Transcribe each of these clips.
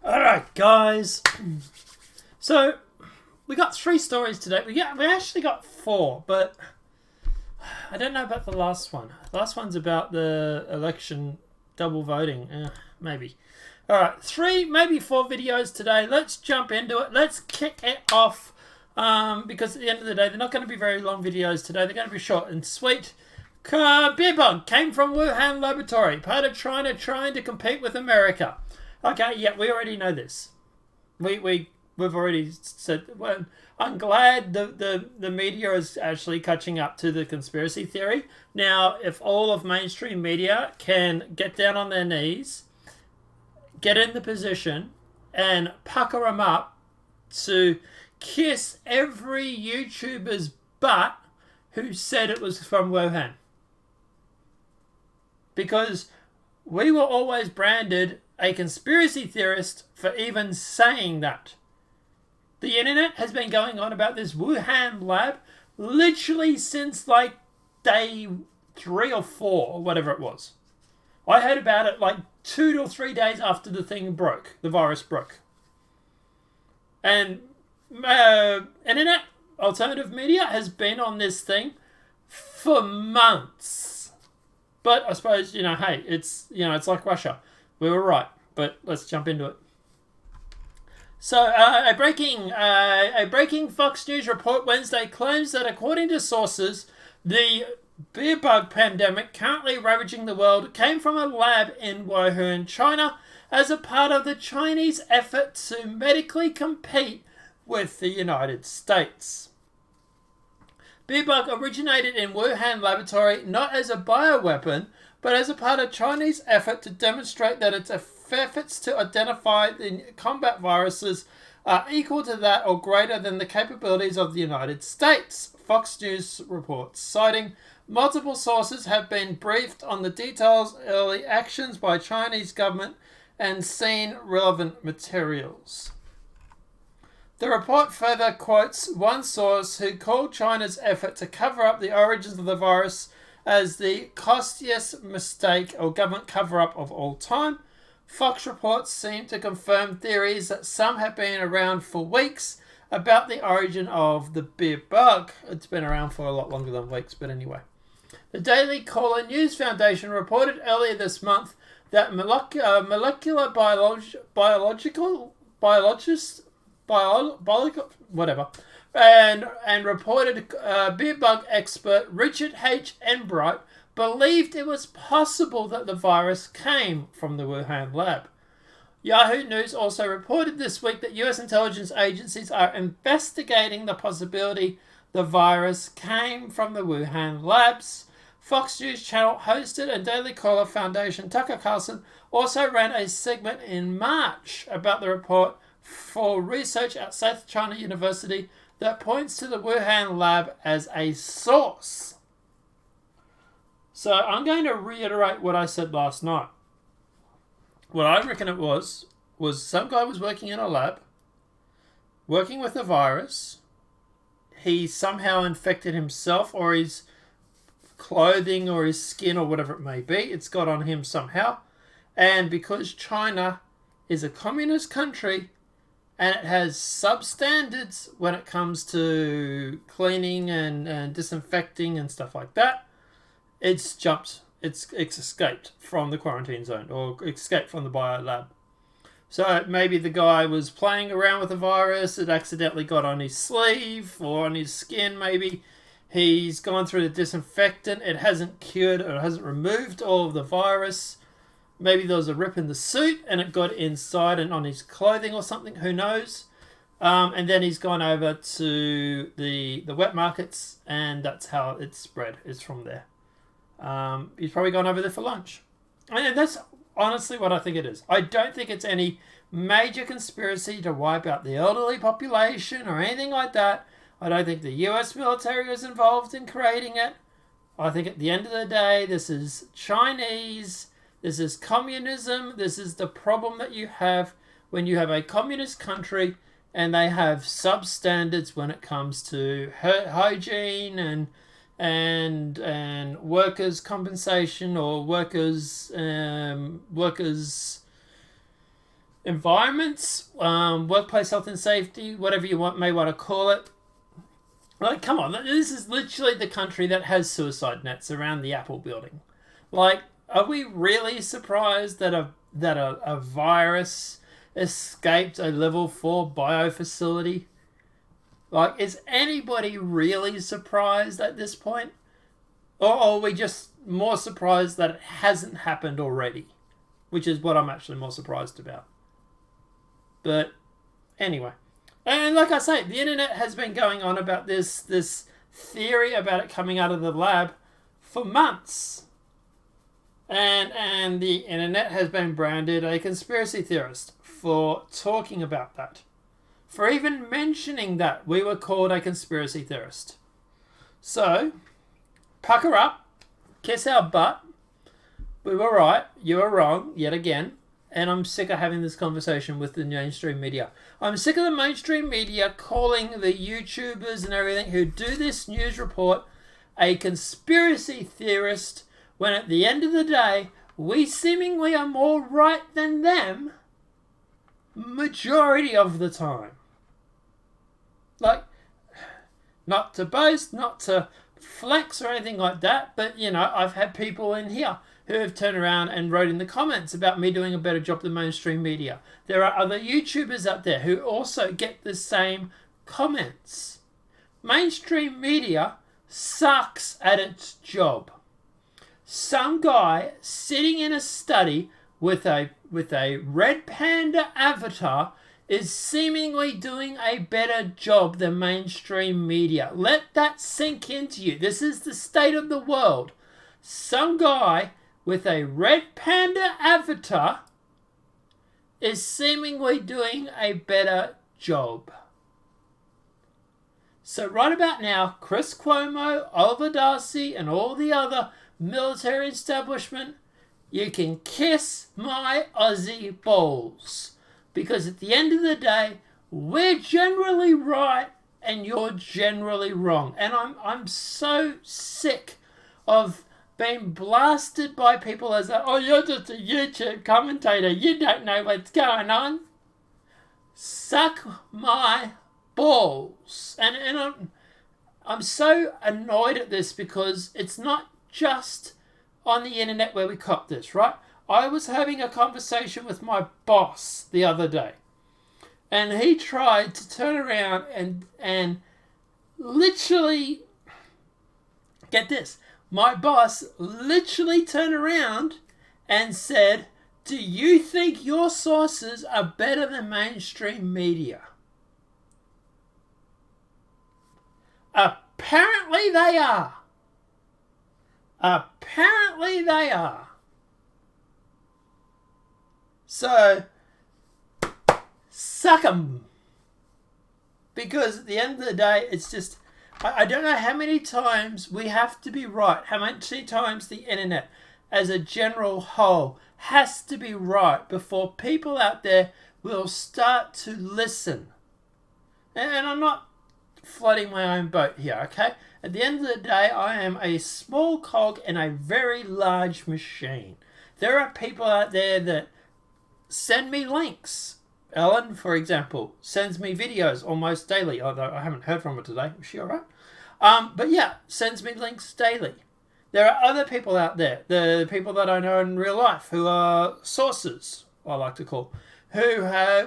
Alright, guys. So, we got 3 stories today. We actually got 4, but I don't know about the last one. The last one's about the election double voting. Maybe. Alright, 3, maybe 4 videos today. Let's jump into it. Let's kick it off. Because at the end of the day, they're not going to be very long videos today. They're going to be short and sweet. Beer bug came from Wuhan laboratory. Part of China trying to compete with America. Okay, yeah, we already know this. We've already said. Well, I'm glad the media is actually catching up to the conspiracy theory. Now, if all of mainstream media can get down on their knees, get in the position, and pucker them up to kiss every YouTuber's butt who said it was from Wuhan. Because we were always branded a conspiracy theorist for even saying that. The internet has been going on about this Wuhan lab literally since like day 3 or 4 or whatever it was. I heard about it like 2 to 3 days after the thing broke, the virus broke. And internet, alternative media has been on this thing for months. But I suppose, hey, it's like Russia. We were right, but let's jump into it. So, a breaking Fox News report Wednesday claims that, according to sources, the beer bug pandemic currently ravaging the world came from a lab in Wuhan, China, as a part of the Chinese effort to medically compete with the United States. Beer bug originated in Wuhan laboratory not as a bioweapon, but as a part of Chinese effort to demonstrate that its efforts to identify and combat viruses are equal to that or greater than the capabilities of the United States, Fox News reports, citing multiple sources have been briefed on the details, early actions by Chinese government, and seen relevant materials. The report further quotes one source who called China's effort to cover up the origins of the virus as the costliest mistake or government cover-up of all time. Fox reports seem to confirm theories that some have been around for weeks about the origin of the beer bug. It's been around for a lot longer than weeks, but anyway. The Daily Caller News Foundation reported earlier this month that molecular biologists, and reported beer bug expert Richard H. Enbright believed it was possible that the virus came from the Wuhan lab. Yahoo News also reported this week that US intelligence agencies are investigating the possibility the virus came from the Wuhan labs. Fox News Channel hosted and Daily Caller Foundation Tucker Carlson also ran a segment in March about the report for research at South China University that points to the Wuhan lab as a source. So I'm going to reiterate what I said last night. What I reckon it was some guy was working in a lab, working with a virus. He somehow infected himself or his clothing or his skin or whatever it may be. It's got on him somehow. And because China is a communist country, and it has substandards when it comes to cleaning and disinfecting and stuff like that, it's escaped from the quarantine zone or escaped from the bio lab. So maybe the guy was playing around with the virus, it accidentally got on his sleeve or on his skin maybe. He's gone through the disinfectant, it hasn't cured or hasn't removed all of the virus. Maybe there was a rip in the suit and it got inside and on his clothing or something, who knows. And then he's gone over to the wet markets and that's how it's spread, is from there. He's probably gone over there for lunch. And that's honestly what I think it is. I don't think it's any major conspiracy to wipe out the elderly population or anything like that. I don't think the US military was involved in creating it. I think at the end of the day, this is Chinese. This is communism. This is the problem that you have when you have a communist country and they have substandards when it comes to hygiene and workers' compensation or workers environments, workplace health and safety, whatever you may want to call it. Like, come on, this is literally the country that has suicide nets around the Apple building. Like, are we really surprised that a virus escaped a level 4 biofacility? Like, is anybody really surprised at this point? Or are we just more surprised that it hasn't happened already? Which is what I'm actually more surprised about. But anyway. And like I say, the internet has been going on about this theory about it coming out of the lab for months. And the internet has been branded a conspiracy theorist for talking about that. For even mentioning that, we were called a conspiracy theorist. So, pucker up, kiss our butt. We were right, you were wrong, yet again. And I'm sick of having this conversation with the mainstream media. I'm sick of the mainstream media calling the YouTubers and everything who do this news report a conspiracy theorist, when at the end of the day, we seemingly are more right than them majority of the time. Like, not to boast, not to flex or anything like that, but, you know, I've had people in here who have turned around and wrote in the comments about me doing a better job than mainstream media. There are other YouTubers out there who also get the same comments. Mainstream media sucks at its job. Some guy sitting in a study with a red panda avatar is seemingly doing a better job than mainstream media. Let that sink into you. This is the state of the world. Some guy with a red panda avatar is seemingly doing a better job. So right about now, Chris Cuomo, Oliver Darcy, and all the other military establishment, you can kiss my Aussie balls. Because at the end of the day, we're generally right and you're generally wrong. And I'm so sick of being blasted by people as oh, you're just a YouTube commentator, you don't know what's going on. Suck my balls. And I'm so annoyed at this because it's not just on the internet where we cop this, right? I was having a conversation with my boss the other day, and he tried to turn around and literally, get this, my boss literally turned around and said, do you think your sources are better than mainstream media? Apparently they are. Apparently they are. So, suck 'em. Because at the end of the day, it's just, I don't know how many times we have to be right. How many times the internet, as a general whole, has to be right before people out there will start to listen. And I'm not floating my own boat here, okay? At the end of the day, I am a small cog in a very large machine. There are people out there that send me links. Ellen, for example, sends me videos almost daily, although I haven't heard from her today. Is she alright? But yeah, sends me links daily. There are other people out there, the people that I know in real life, who are sources, I like to call, who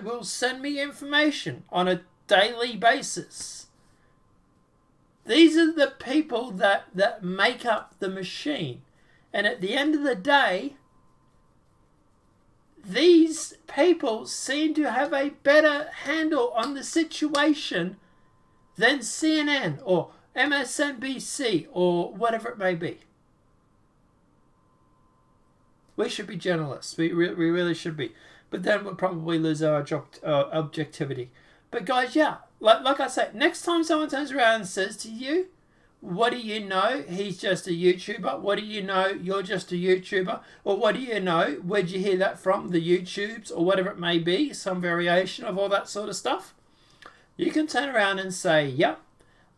will send me information on a daily basis. These are the people that make up the machine. And at the end of the day, these people seem to have a better handle on the situation than CNN or MSNBC or whatever it may be. We should be journalists. We really should be. But then we'll probably lose our objectivity. But guys, yeah, like I said, next time someone turns around and says to you, what do you know? He's just a YouTuber. What do you know? You're just a YouTuber. Or what do you know? Where'd you hear that from? The YouTubes or whatever it may be. Some variation of all that sort of stuff. You can turn around and say, yep,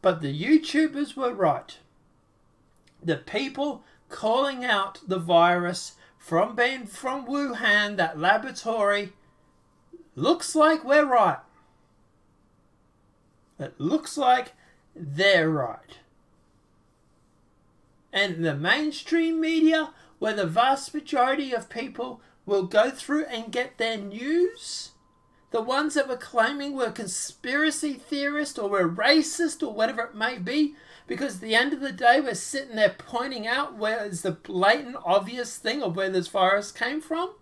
but the YouTubers were right. The people calling out the virus from Wuhan, that laboratory, looks like we're right. It looks like they're right. And the mainstream media, where the vast majority of people will go through and get their news, the ones that were claiming we're conspiracy theorists or we're racist or whatever it may be, because at the end of the day, we're sitting there pointing out where is the blatant, obvious thing of where this virus came from.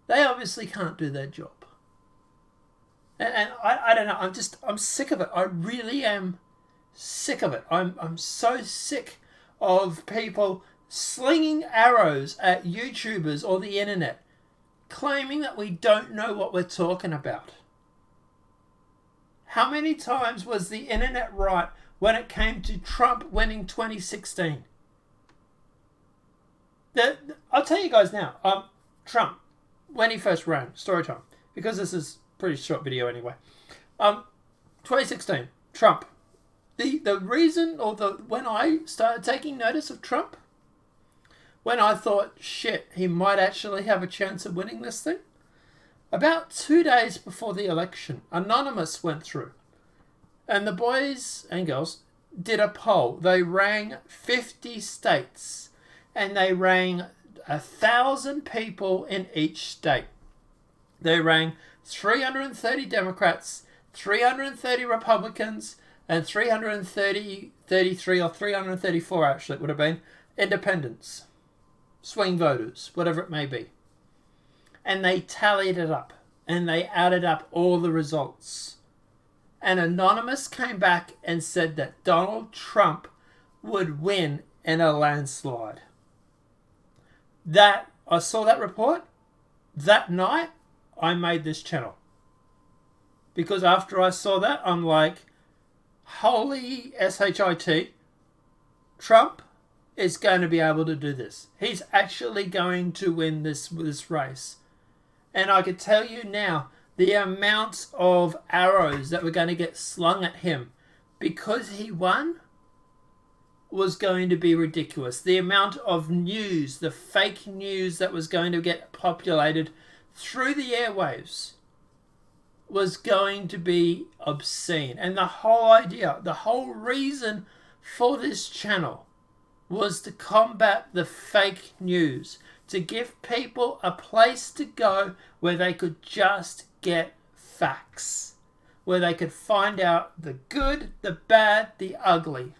They obviously can't do their job. And I don't know, I'm sick of it. I really am sick of it. I'm so sick of people slinging arrows at YouTubers or the internet, claiming that we don't know what we're talking about. How many times was the internet right when it came to Trump winning 2016? I'll tell you guys now, Trump, when he first ran, story time, because this is a pretty short video anyway. 2016, Trump. The reason, or when I started taking notice of Trump, when I thought, shit, he might actually have a chance of winning this thing, about 2 days before the election, Anonymous went through. And the boys and girls did a poll. They rang 50 states. And they rang 1,000 people in each state. They rang 330 Democrats, 330 Republicans, and 333 or 334 actually it would have been, independents, swing voters, whatever it may be. And they tallied it up. And they added up all the results. And Anonymous came back and said that Donald Trump would win in a landslide. I saw that report. That night, I made this channel. Because after I saw that, I'm like, holy shit, Trump is going to be able to do this. He's actually going to win this race. And I could tell you now, the amount of arrows that were going to get slung at him because he won was going to be ridiculous. The amount of news, the fake news that was going to get populated through the airwaves was going to be obscene. And the whole idea, the whole reason for this channel was to combat the fake news, to give people a place to go where they could just get facts, where they could find out the good, the bad, the ugly.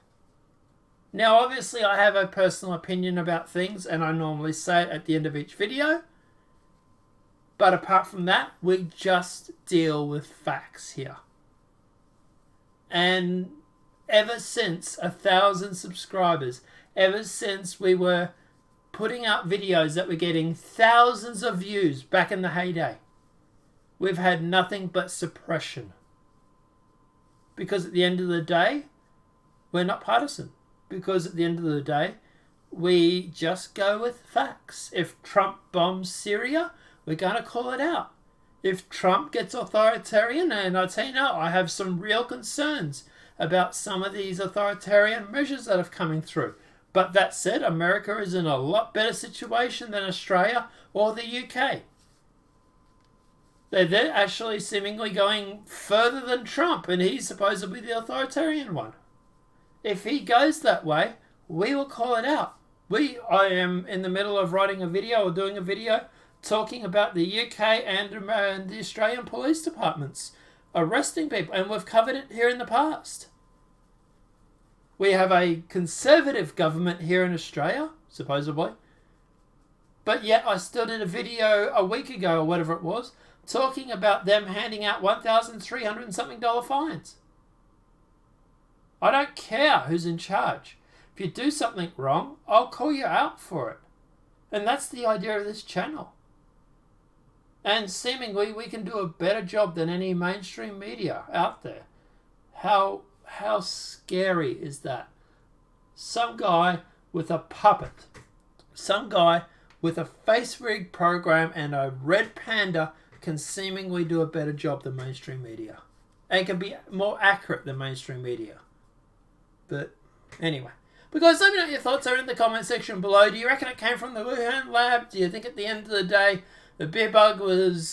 Now, obviously, I have a personal opinion about things, and I normally say it at the end of each video. But apart from that, we just deal with facts here. And ever since 1,000 subscribers, ever since we were putting out videos that were getting thousands of views back in the heyday, we've had nothing but suppression. Because at the end of the day, we're not partisan. Because at the end of the day, we just go with facts. If Trump bombs Syria, we're going to call it out. If Trump gets authoritarian, and I tell you now, I have some real concerns about some of these authoritarian measures that are coming through. But that said, America is in a lot better situation than Australia or the UK. They're actually seemingly going further than Trump, and he's supposedly the authoritarian one. If he goes that way, we will call it out. I am in the middle of writing a video or doing a video talking about the UK and the Australian police departments arresting people, and we've covered it here in the past. We have a conservative government here in Australia, supposedly, but yet I still did a video a week ago or whatever it was, talking about them handing out $1,300 and something fines. I don't care who's in charge. If you do something wrong, I'll call you out for it. And that's the idea of this channel. And seemingly we can do a better job than any mainstream media out there. How scary is that? Some guy with a puppet, some guy with a face rig program and a red panda can seemingly do a better job than mainstream media. And can be more accurate than mainstream media. But anyway, because let me know your thoughts over in the comment section below. Do you reckon it came from the Wuhan lab? Do you think at the end of the day the beer bug was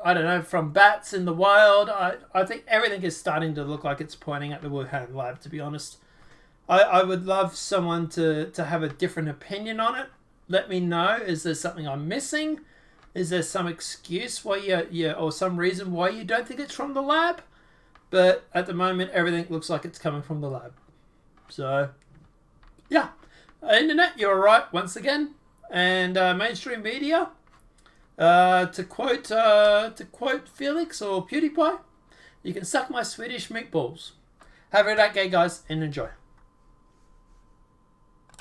I don't know, from bats in the wild. I think everything is starting to look like it's pointing at the Wuhan lab, to be honest. I would love someone to have a different opinion on it. Let me know. Is there something I'm missing? Is there some excuse why or some reason why you don't think it's from the lab? But at the moment, everything looks like it's coming from the lab. So, yeah. Internet, you're right once again. And mainstream media, to quote Felix or PewDiePie, you can suck my Swedish meatballs. Have a great day, guys, and enjoy.